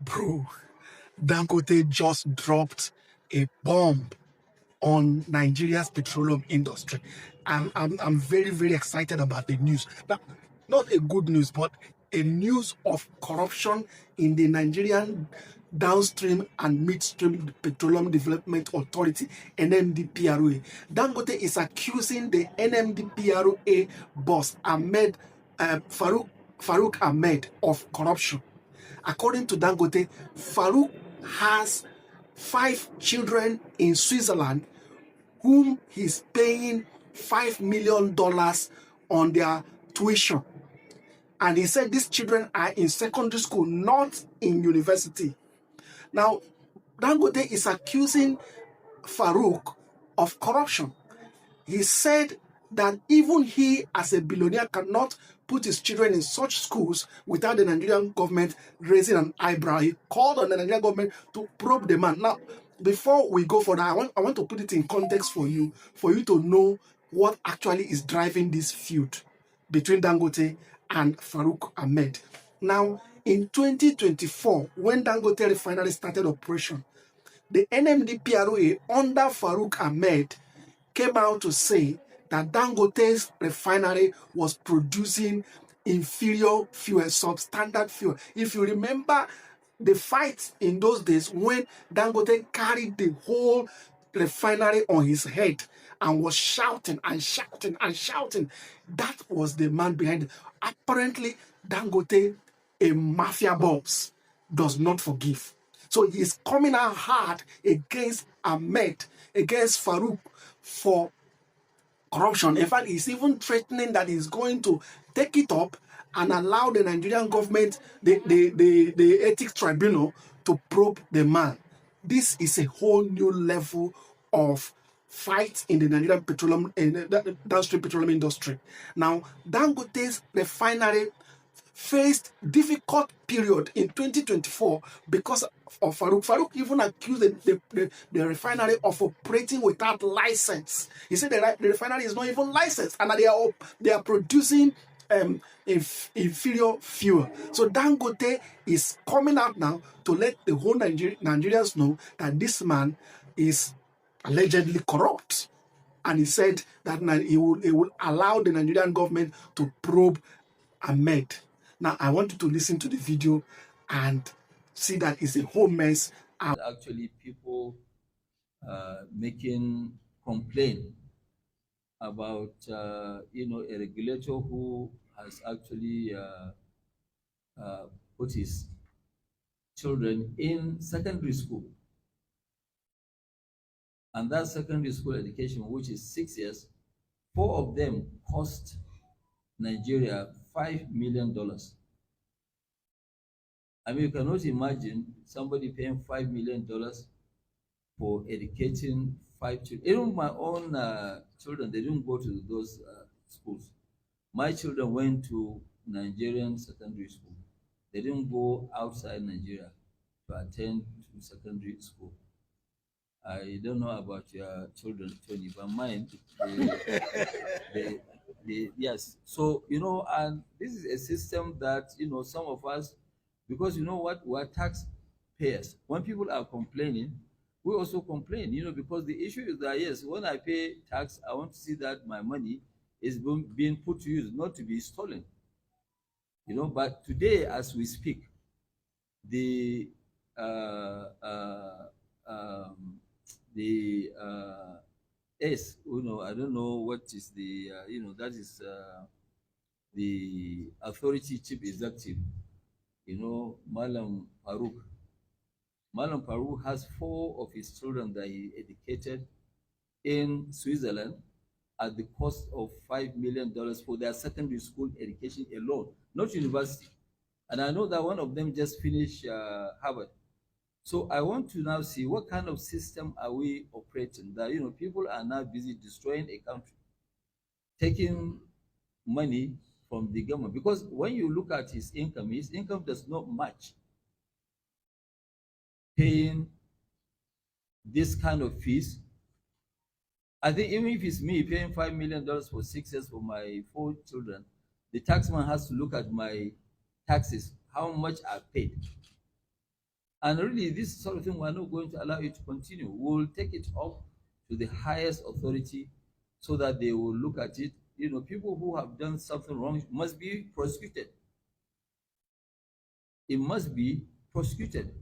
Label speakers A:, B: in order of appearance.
A: Bro, Dangote just dropped a bomb on Nigeria's petroleum industry. I'm very, very excited about the news. Now, not a good news, but a news of corruption in the Nigerian Downstream and Midstream Petroleum Development Authority, NMDPRA. Dangote is accusing the NMDPRA boss, Farouk Ahmed, of corruption. According to Dangote, Farouk has 5 children in Switzerland whom he's paying $5 million on their tuition. And he said these children are in secondary school, not in university. Now, Dangote is accusing Farouk of corruption. He said that even he, as a billionaire, cannot put his children in such schools without the Nigerian government raising an eyebrow. He called on the Nigerian government to probe the man. Now, before we go further, I want to put it in context for you to know what actually is driving this feud between Dangote and Farouk Ahmed. Now, in 2024, when Dangote refinery started operation, the NMDPRA under Farouk Ahmed came out to say that Dangote's refinery was producing inferior fuel, substandard fuel. If you remember the fight in those days when Dangote carried the whole refinery on his head and was shouting and shouting and shouting, that was the man behind it. Apparently, Dangote, a mafia boss, does not forgive. So he's coming out hard against Ahmed, against Farouk for corruption. In fact, he's even threatening that he's going to take it up and allow the Nigerian government, the ethics tribunal, to probe the man. This is a whole new level of fight in the Nigerian petroleum, in the downstream petroleum industry. Now, Dangote's refinery faced difficult period in 2024 because of Farouk. Farouk even accused the refinery of operating without license. He said the refinery is not even licensed and that they are producing inferior fuel. So Dangote is coming out now to let the whole Nigerians know that this man is allegedly corrupt. And he said that he will allow the Nigerian government to probe Ahmed. Now, I want you to listen to the video and see that it's a whole mess.
B: Actually, people making complaint about a regulator who has actually put his children in secondary school, and that secondary school education, which is 6 years, 4 of them cost Nigeria $5 million. I mean, you cannot imagine somebody paying $5 million for educating 5 children. Even my own children, they didn't go to those schools. My children went to Nigerian secondary school. They didn't go outside Nigeria to attend to secondary school. I don't know about your children, Tony, but mine, yes. So, and this is a system that, some of us, because you know what, we're taxpayers. When people are complaining, we also complain, because the issue is that, yes, when I pay tax, I want to see that my money is being put to use, not to be stolen. But today, as we speak, the S, I don't know what is the, that is the authority chief executive, Malam Farouk. Malam Farouk has 4 of his children that he educated in Switzerland at the cost of $5 million for their secondary school education alone, not university. And I know that one of them just finished Harvard. So I want to now see what kind of system are we operating that, people are now busy destroying a country, taking money from the government. Because when you look at his income does not match paying this kind of fees. I think even if it's me paying $5 million for 6 years for my 4 children, the taxman has to look at my taxes, how much I paid. And really, this sort of thing, we're not going to allow it to continue. We'll take it up to the highest authority so that they will look at it. You know, people who have done something wrong must be prosecuted. It must be prosecuted.